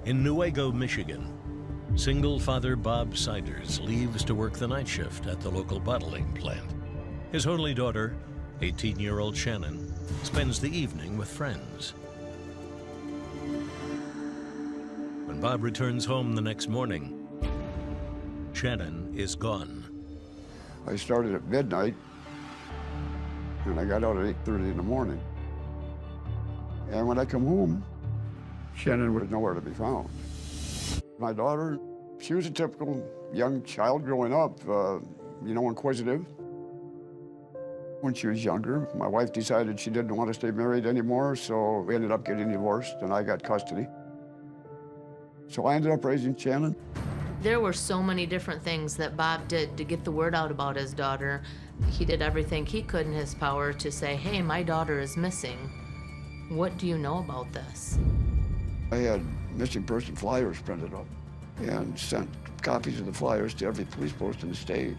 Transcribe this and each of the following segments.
In Newaygo, Michigan, single father Bob Siders leaves to work the night shift at the local bottling plant. His only daughter, 18-year-old Shannon, spends the evening with friends. When Bob returns home the next morning, Shannon is gone. I started at midnight, and I got out at 8:30 in the morning. And when I come home, Shannon was nowhere to be found. My daughter, she was a typical young child growing up, inquisitive. When she was younger, my wife decided she didn't want to stay married anymore, so we ended up getting divorced, and I got custody. So I ended up raising Shannon. There were so many different things that Bob did to get the word out about his daughter. He did everything he could in his power to say, hey, my daughter is missing. What do you know about this? I had missing person flyers printed up and sent copies of the flyers to every police post in the state.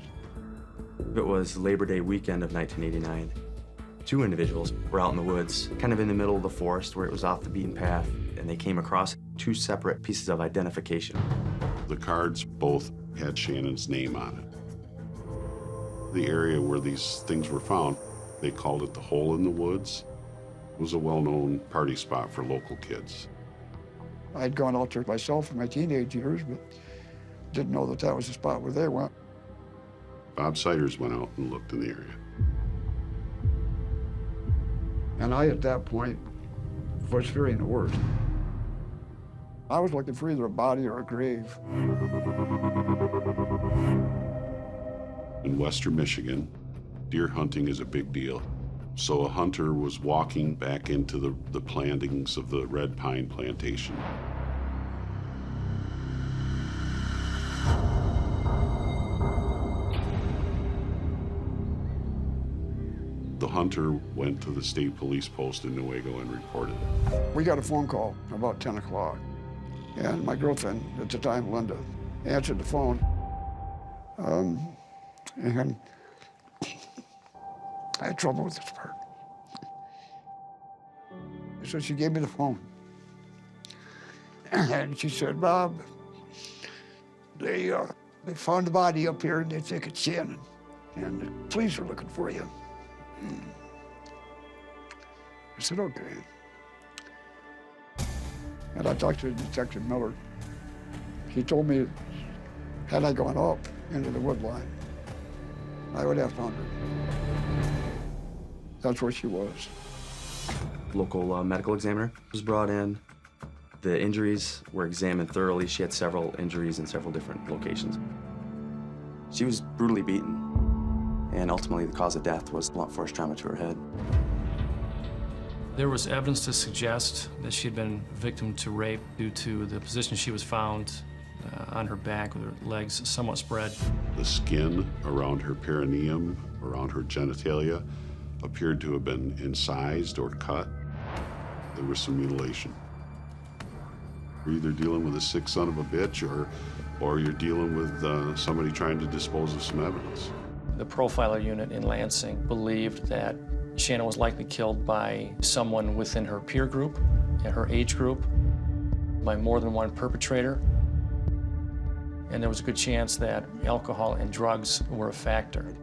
It was Labor Day weekend of 1989. Two individuals were out in the woods, kind of in the middle of the forest where it was off the beaten path, and they came across two separate pieces of identification. The cards both had Shannon's name on it. The area where these things were found, they called it the Hole in the Woods. It was a well-known party spot for local kids. I'd gone out there myself in my teenage years, but didn't know that that was the spot where they went. Bob Siders went out and looked in the area. And I, at that point, was fearing the worst. I was looking for either a body or a grave. In western Michigan, deer hunting is a big deal. So a hunter was walking back into the plantings of the red pine plantation. The hunter went to the state police post in Newaygo and reported it. We got a phone call about 10 o'clock. And my girlfriend at the time, Linda, answered the phone. And I had trouble with this part. So she gave me the phone. And she said, Bob, they found the body up here and they think it's Shannon. And the police are looking for you. I said, okay. And I talked to Detective Miller. He told me, had I gone up into the wood line, I would have found her. That's where she was. Local medical examiner was brought in. The injuries were examined thoroughly. She had several injuries in several different locations. She was brutally beaten, and ultimately the cause of death was blunt force trauma to her head. There was evidence to suggest that she had been victim to rape due to the position she was found on her back with her legs somewhat spread. The skin around her perineum, around her genitalia, appeared to have been incised or cut. There was some mutilation. You're either dealing with a sick son of a bitch or you're dealing with somebody trying to dispose of some evidence. The profiler unit in Lansing believed that Shannon was likely killed by someone within her peer group, in her age group, by more than one perpetrator. And there was a good chance that alcohol and drugs were a factor.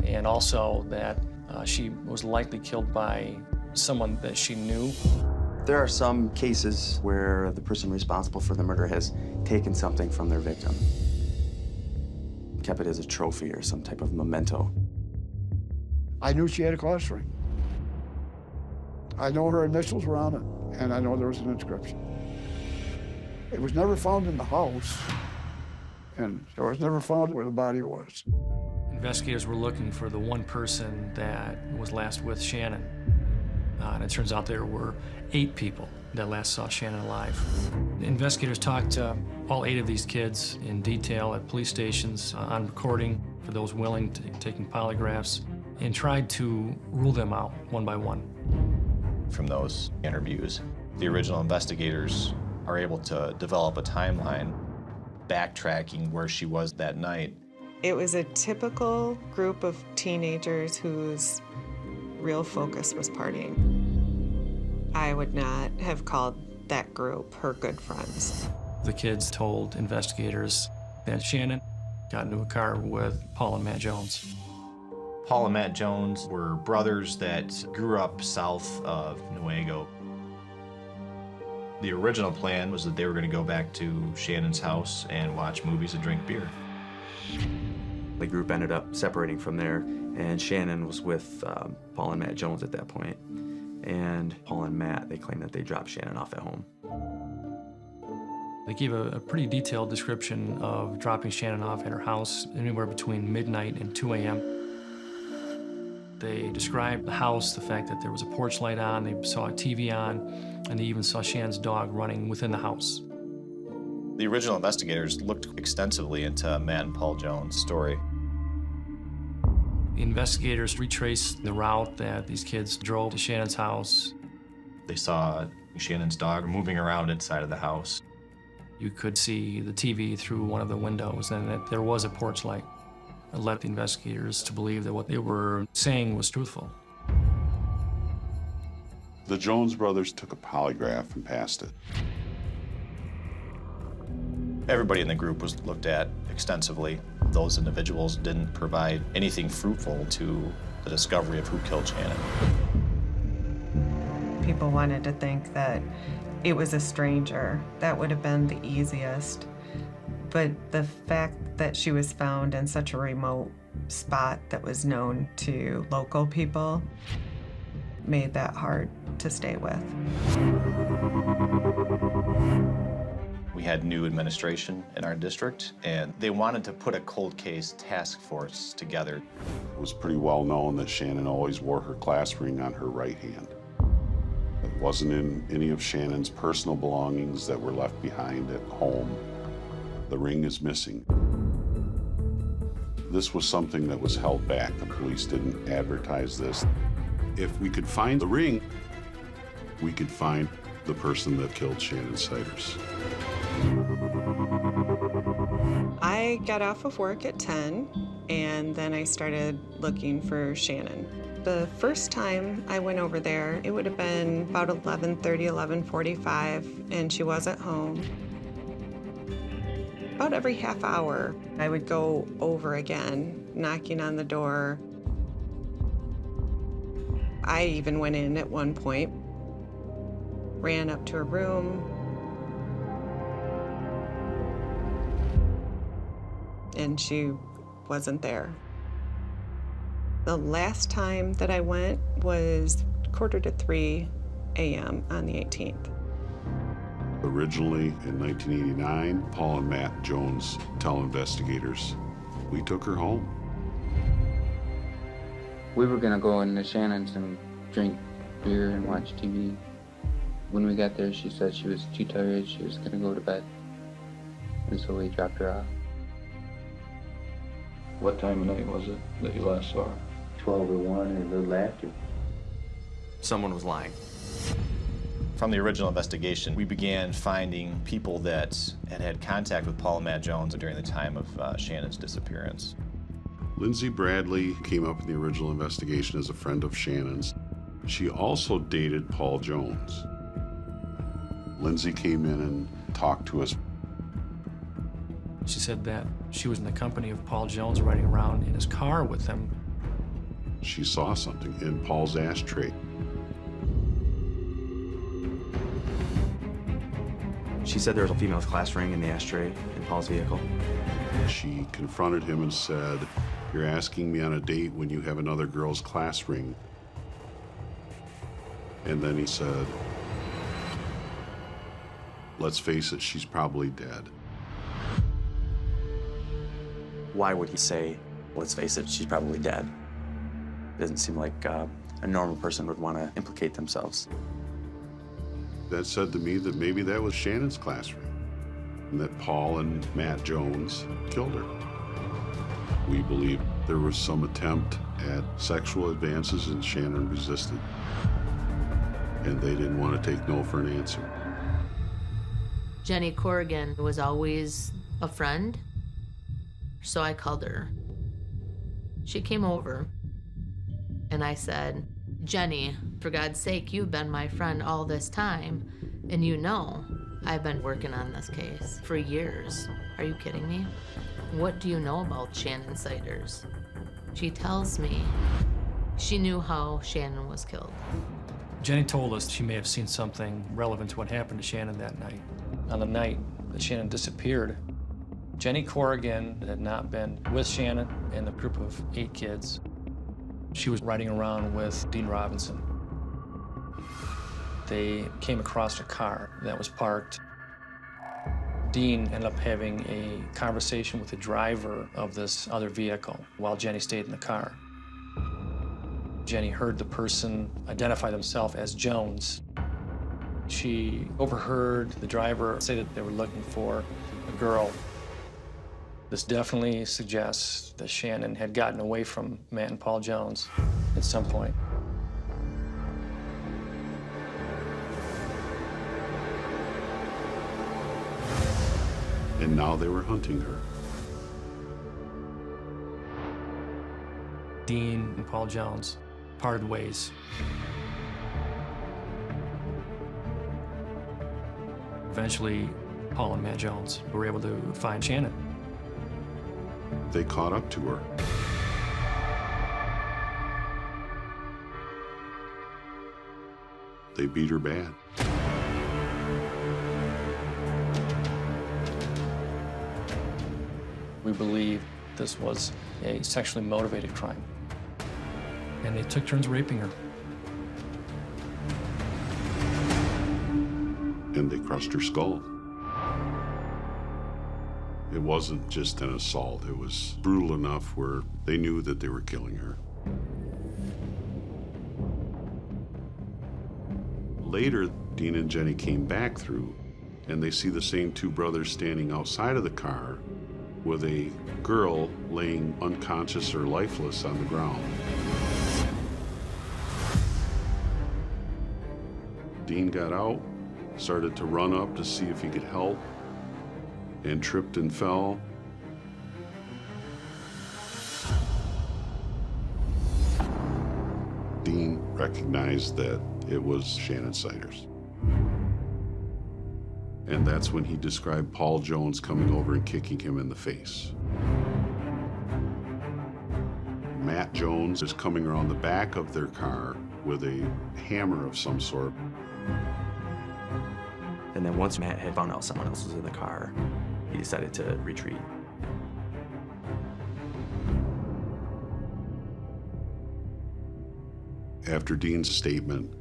And also that she was likely killed by someone that she knew. There are some cases where the person responsible for the murder has taken something from their victim, kept it as a trophy or some type of memento. I knew she had a class ring. I know her initials were on it, and I know there was an inscription. It was never found in the house, and it was never found where the body was. Investigators were looking for the one person that was last with Shannon. And it turns out there were 8 people that last saw Shannon alive. The investigators talked to all 8 of these kids in detail at police stations, on recording for those willing, taking polygraphs, and tried to rule them out one by one. From those interviews, the original investigators are able to develop a timeline backtracking where she was that night. It was a typical group of teenagers whose real focus was partying. I would not have called that group her good friends. The kids told investigators that Shannon got into a car with Paul and Matt Jones. Paul and Matt Jones were brothers that grew up south of Newaygo. The original plan was that they were going to go back to Shannon's house and watch movies and drink beer. The group ended up separating from there, and Shannon was with Paul and Matt Jones at that point. And Paul and Matt, they claimed that they dropped Shannon off at home. They gave a pretty detailed description of dropping Shannon off at her house anywhere between midnight and 2 a.m. They described the house, the fact that there was a porch light on, they saw a TV on, and they even saw Shannon's dog running within the house. The original investigators looked extensively into Matt and Paul Jones' story. The investigators retraced the route that these kids drove to Shannon's house. They saw Shannon's dog moving around inside of the house. You could see the TV through one of the windows and that there was a porch light. It led the investigators to believe that what they were saying was truthful. The Jones brothers took a polygraph and passed it. Everybody in the group was looked at extensively. Those individuals didn't provide anything fruitful to the discovery of who killed Shannon. People wanted to think that it was a stranger. That would have been the easiest. But the fact that she was found in such a remote spot that was known to local people made that hard to stay with. We had new administration in our district, and they wanted to put a cold case task force together. It was pretty well known that Shannon always wore her class ring on her right hand. It wasn't in any of Shannon's personal belongings that were left behind at home. The ring is missing. This was something that was held back. The police didn't advertise this. If we could find the ring, we could find the person that killed Shannon Siders. I got off of work at 10, and then I started looking for Shannon. The first time I went over there, it would have been about 11:30, 11:45, and she wasn't home. About every half hour, I would go over again, knocking on the door. I even went in at one point, ran up to her room, and she wasn't there. The last time that I went was 2:45 a.m. on the 18th. Originally, in 1989, Paul and Matt Jones tell investigators, we took her home. We were gonna go into Shannon's and drink beer and watch TV. When we got there, she said she was too tired, she was gonna go to bed. And so we dropped her off. What time of night was it that you last saw her? 12 or 1 or a little after. Someone was lying. From the original investigation, we began finding people that had contact with Paul and Matt Jones during the time of Shannon's disappearance. Lindsay Bradley came up in the original investigation as a friend of Shannon's. She also dated Paul Jones. Lindsay came in and talked to us. She said that she was in the company of Paul Jones riding around in his car with him. She saw something in Paul's ashtray. She said there was a female's class ring in the ashtray in Paul's vehicle. She confronted him and said, you're asking me on a date when you have another girl's class ring. And then he said, let's face it, she's probably dead. Why would he say, let's face it, she's probably dead? It doesn't seem like a normal person would want to implicate themselves. That said to me that maybe that was Shannon's class ring, and that Paul and Matt Jones killed her. We believe there was some attempt at sexual advances and Shannon resisted, and they didn't want to take no for an answer. Jenny Corrigan was always a friend, so I called her. She came over, and I said, Jenny, for God's sake, you've been my friend all this time. And you know, I've been working on this case for years. Are you kidding me? What do you know about Shannon Siders? She tells me she knew how Shannon was killed. Jenny told us she may have seen something relevant to what happened to Shannon that night. On the night that Shannon disappeared, Jenny Corrigan had not been with Shannon and the group of 8 kids. She was riding around with Dean Robinson. They came across a car that was parked. Dean ended up having a conversation with the driver of this other vehicle while Jenny stayed in the car. Jenny heard the person identify themselves as Jones. She overheard the driver say that they were looking for a girl. This definitely suggests that Shannon had gotten away from Matt and Paul Jones at some point. And now they were hunting her. Dean and Paul Jones parted ways. Eventually, Paul and Matt Jones were able to find Shannon. They caught up to her. They beat her bad. We believe this was a sexually motivated crime. And they took turns raping her. And they crushed her skull. It wasn't just an assault. It was brutal enough where they knew that they were killing her. Later, Dean and Jenny came back through, and they see the same 2 brothers standing outside of the car with a girl laying unconscious or lifeless on the ground. Dean got out, started to run up to see if he could help, and tripped and fell. Dean recognized that it was Shannon Siders. And that's when he described Paul Jones coming over and kicking him in the face. Matt Jones is coming around the back of their car with a hammer of some sort. And then once Matt had found out someone else was in the car, he decided to retreat. After Dean's statement,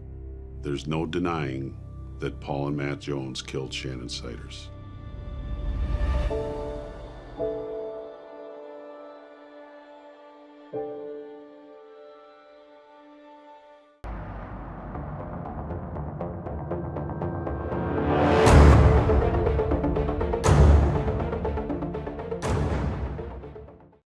there's no denying that Paul and Matt Jones killed Shannon Siders.